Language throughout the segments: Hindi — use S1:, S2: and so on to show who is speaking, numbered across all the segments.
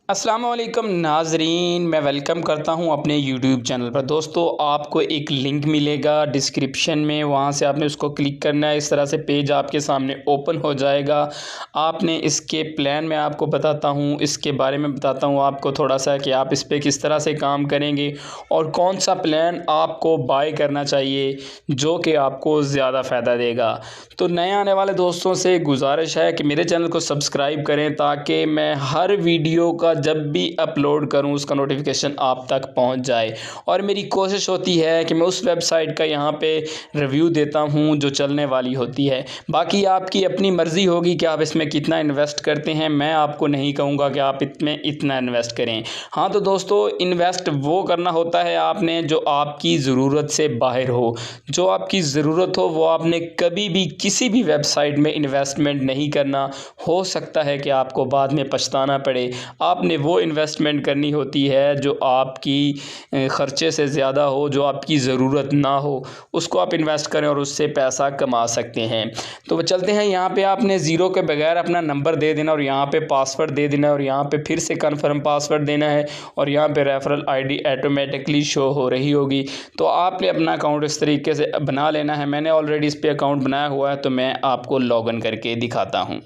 S1: अस्सलाम वालेकुम नाज़रीन, मैं वेलकम करता हूं अपने यूट्यूब चैनल पर। दोस्तों, आपको एक लिंक मिलेगा डिस्क्रिप्शन में, वहां से आपने उसको क्लिक करना है। इस तरह से पेज आपके सामने ओपन हो जाएगा। आपने इसके प्लान में आपको बताता हूं, इसके बारे में बताता हूं आपको थोड़ा सा कि आप इस पर किस तरह से काम करेंगे और कौन सा प्लान आपको बाय करना चाहिए जो कि आपको ज़्यादा फ़ायदा देगा। तो नए आने वाले दोस्तों से गुजारिश है कि मेरे चैनल को सब्सक्राइब करें ताकि मैं हर वीडियो का जब भी अपलोड करूं उसका नोटिफिकेशन आप तक पहुंच जाए। और मेरी कोशिश होती है कि मैं उस वेबसाइट का यहां पे रिव्यू देता हूं जो चलने वाली होती है। बाकी आपकी अपनी मर्ज़ी होगी कि आप इसमें कितना इन्वेस्ट करते हैं। मैं आपको नहीं कहूँगा कि आप इसमें इतना इन्वेस्ट करें। हाँ तो दोस्तों, इन्वेस्ट वो करना होता है आपने जो आपकी ज़रूरत से बाहर हो। जो आपकी ज़रूरत हो वो आपने कभी भी किसी भी वेबसाइट में इन्वेस्टमेंट नहीं करना। हो सकता है कि आपको बाद में पछताना पड़े। आपने वो इन्वेस्टमेंट करनी होती है जो आपकी ख़र्चे से ज़्यादा हो, जो आपकी ज़रूरत ना हो, उसको आप इन्वेस्ट करें और उससे पैसा कमा सकते हैं। तो चलते हैं, यहाँ पे आपने ज़ीरो के बगैर अपना नंबर दे देना और यहाँ पे पासवर्ड दे देना और यहाँ पे फिर से कन्फर्म पासवर्ड देना है और यहाँ पे रेफरल आईडी ऑटोमेटिकली शो हो रही होगी। तो आपने अपना अकाउंट इस तरीके से बना लेना है। मैंने ऑलरेडी इस पर अकाउंट बनाया हुआ है तो मैं आपको लॉगिन करके दिखाता हूँ।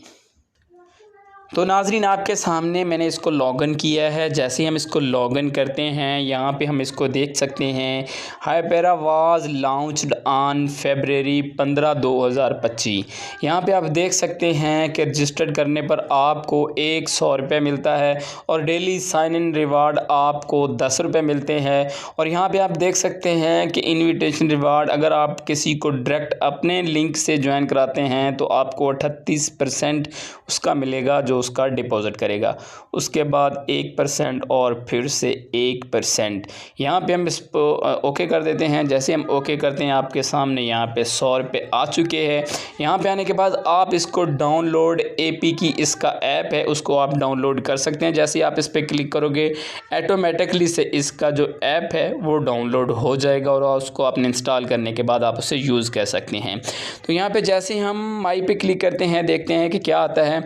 S1: तो नाज़रीन, आपके सामने मैंने इसको लॉगिन किया है। जैसे ही हम इसको लॉगिन करते हैं, यहाँ पे हम इसको देख सकते हैं, हाइपेरा वाज लॉन्च्ड ऑन फरवरी 15 2025। यहाँ पे आप देख सकते हैं कि रजिस्टर्ड करने पर आपको 100 रुपये मिलता है और डेली साइन इन रिवार्ड आपको 10 रुपये मिलते हैं। और यहाँ पे आप देख सकते हैं कि इनविटेशन रिवार्ड अगर आप किसी को डायरेक्ट अपने लिंक से ज्वाइन कराते हैं तो आपको 38% उसका मिलेगा जो उसका डिपॉज़िट करेगा। उसके बाद 1% और फिर से 1%। यहाँ पे हम इसको ओके कर देते हैं। जैसे हम ओके करते हैं, आपके सामने यहाँ पे 100 रुपये आ चुके हैं। यहाँ पे आने के बाद आप इसको डाउनलोड एपी की इसका ऐप है उसको आप डाउनलोड कर सकते हैं। जैसे आप इस पर क्लिक करोगे ऑटोमेटिकली से इसका जो ऐप है वो डाउनलोड हो जाएगा और उसको आपने इंस्टॉल करने के बाद आप उसे यूज़ कर सकते हैं। तो यहाँ पे जैसे हम माई पे क्लिक करते हैं, देखते हैं कि क्या आता है।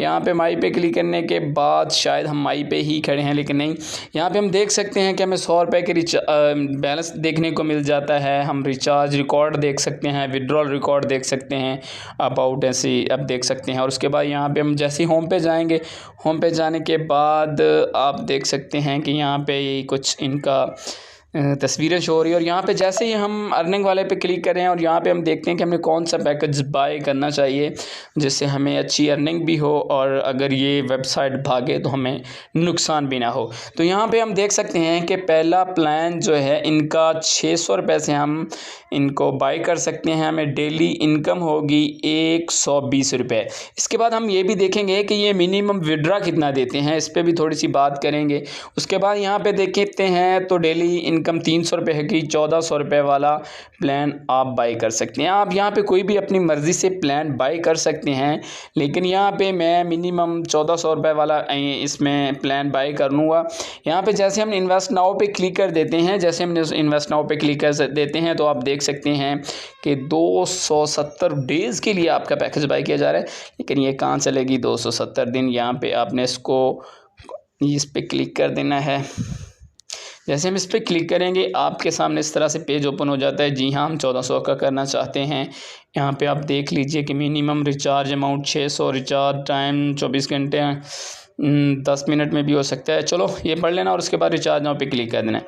S1: यहाँ पे माई पे क्लिक करने के बाद शायद हम माई पे ही खड़े हैं, लेकिन नहीं। यहाँ पे हम देख सकते हैं कि हमें 100 रुपये के बैलेंस देखने को मिल जाता है। हम रिचार्ज रिकॉर्ड देख सकते हैं, विड्रॉल रिकॉर्ड देख सकते हैं, अबाउट ऐसे अब देख सकते हैं। और उसके बाद यहाँ पे हम जैसे होम पे जाएंगे, होम पे जाने के बाद आप देख सकते हैं कि यहाँ पे कुछ इनका तस्वीरें शो हो रही है। और यहाँ पे जैसे ही हम अर्निंग वाले पे क्लिक करें और यहाँ पे हम देखते हैं कि हमें कौन सा पैकेज बाय करना चाहिए जिससे हमें अच्छी अर्निंग भी हो और अगर ये वेबसाइट भागे तो हमें नुकसान भी ना हो। तो यहाँ पे हम देख सकते हैं कि पहला प्लान जो है इनका 600 रुपये से हम इनको बाय कर सकते हैं। हमें डेली इनकम होगी 120 रुपये। इसके बाद हम ये भी देखेंगे कि ये मिनिमम विड्रा कितना देते हैं, इस पर भी थोड़ी सी बात करेंगे। उसके बाद यहाँ पे देखते हैं तो डेली इनकम 300 रुपये है कि 1400 रुपये वाला प्लान आप बाय कर सकते हैं। आप यहाँ पे कोई भी अपनी मर्ज़ी से प्लान बाय कर सकते हैं, लेकिन यहाँ पे मैं मिनिमम 1400 रुपये वाला इसमें प्लान बाय कर लूँगा। यहाँ पे जैसे हम इन्वेस्ट नाउ पे क्लिक कर देते हैं, जैसे हम इन्वेस्ट नाउ पे क्लिक कर देते हैं तो आप देख सकते हैं कि 270 डेज़ के लिए आपका पैकेज बाय किया जा रहा है। लेकिन ये कहाँ चलेगी 270 दिन। यहाँ पे आपने इस पर क्लिक कर देना है। जैसे हम इस पर क्लिक करेंगे आपके सामने इस तरह से पेज ओपन हो जाता है। जी हाँ, हम 1400 का करना चाहते हैं। यहाँ पे आप देख लीजिए कि minimum recharge amount 600, recharge time 24 घंटे 10 मिनट में भी हो सकता है। चलो ये पढ़ लेना और उसके बाद रिचार्ज नाउ पे क्लिक कर देना है।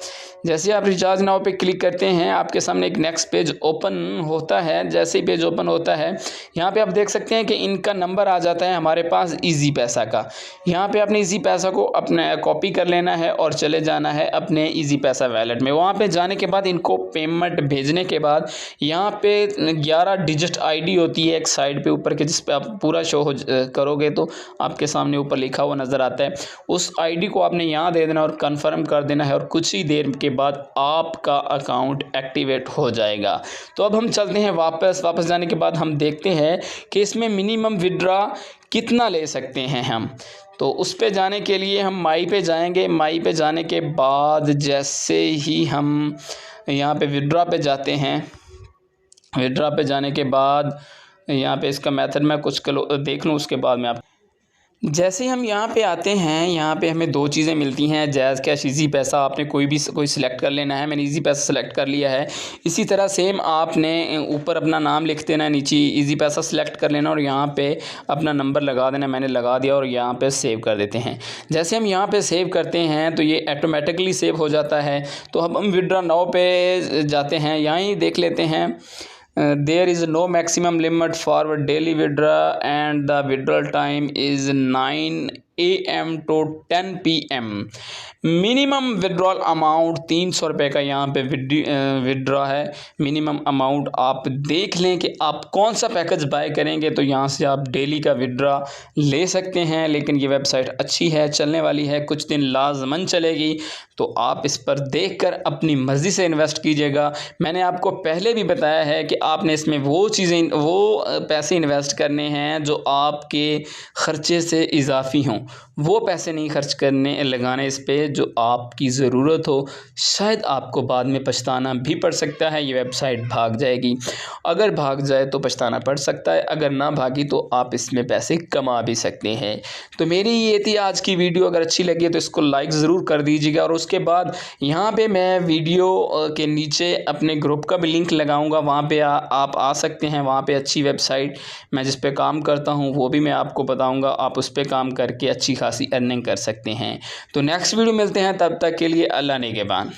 S1: जैसे आप रिचार्ज नाउ पे क्लिक करते हैं आपके सामने एक नेक्स्ट पेज ओपन होता है। जैसे ही पेज ओपन होता है यहाँ पे आप देख सकते हैं कि इनका नंबर आ जाता है हमारे पास ईजी पैसा का। यहाँ पे आपने ईजी पैसा को अपने कॉपी कर लेना है और चले जाना है अपने ईजी पैसा वैलेट में। वहाँ पे जाने के बाद इनको पेमेंट भेजने के बाद यहाँ पे 11 डिजिट आईडी होती है एक साइड पे ऊपर के, जिस पे आप पूरा शो करोगे तो आपके सामने ऊपर लिखा हुआ नज़र आता है। उस आईडी को आपने यहाँ दे देना और कंफर्म कर देना है और कुछ ही देर के बाद आपका अकाउंट एक्टिवेट हो जाएगा। तो अब हम चलते हैं वापस जाने के बाद हम देखते हैं कि इसमें मिनिमम विड्रा कितना ले सकते हैं हम। तो उस पे जाने के लिए हम माई पे जाएंगे। माई पे जाने के बाद जैसे ही हम यहाँ पे विड्रा पे जाते हैं, विड्रा पे जाने के बाद यहाँ पे इसका मेथड मैं कुछ देख लूँ उसके बाद मैं आप जैसे हम यहाँ पे आते हैं, यहाँ पे हमें 2 चीज़ें मिलती हैं, जैज़ कैश, ईज़ी पैसा। आपने कोई सिलेक्ट कर लेना है। मैंने ईज़ी पैसा सेलेक्ट कर लिया है। इसी तरह सेम आपने ऊपर अपना नाम लिख देना है, नीचे ईज़ी पैसा सेलेक्ट कर लेना और यहाँ पे अपना नंबर लगा देना। मैंने लगा दिया और यहाँ पे सेव कर देते हैं। जैसे हम यहाँ पे सेव करते हैं तो ये ऑटोमेटिकली सेव हो जाता है। तो अब हम विड्रॉ नाउ पे जाते हैं, यहाँ ही देख लेते हैं। There is no maximum limit for daily withdrawal and the withdrawal time is 9 AM to 10 PM। Minimum withdrawal amount 300 रुपये का यहाँ पे विड्रॉ है। मिनिमम अमाउंट आप देख लें कि आप कौन सा पैकेज बाय करेंगे, तो यहाँ से आप डेली का विड्रॉ ले सकते हैं। लेकिन ये वेबसाइट अच्छी है, चलने वाली है, कुछ दिन लाजमन चलेगी, तो आप इस पर देखकर अपनी मर्ज़ी से इन्वेस्ट कीजिएगा। मैंने आपको पहले भी बताया है कि आपने इसमें वो पैसे इन्वेस्ट करने हैं जो आपके ख़र्चे से इजाफ़ी हों। वो पैसे नहीं खर्च लगाने इस पे जो आपकी ज़रूरत हो। शायद आपको बाद में पछताना भी पड़ सकता है। ये वेबसाइट भाग जाएगी, अगर भाग जाए तो पछताना पड़ सकता है, अगर ना भागी तो आप इसमें पैसे कमा भी सकते हैं। तो मेरी ये थी आज की वीडियो। अगर अच्छी लगी तो इसको लाइक ज़रूर कर दीजिएगा। और उसके बाद यहाँ पे मैं वीडियो के नीचे अपने ग्रुप का भी लिंक लगाऊंगा, वहाँ पे आप आ सकते हैं। वहाँ पे अच्छी वेबसाइट मैं जिस पे काम करता हूँ वो भी मैं आपको बताऊंगा। आप उस पे काम करके अच्छी खासी अर्निंग कर सकते हैं। तो नेक्स्ट वीडियो मिलते हैं, तब तक के लिए अल्लाह निगहबान।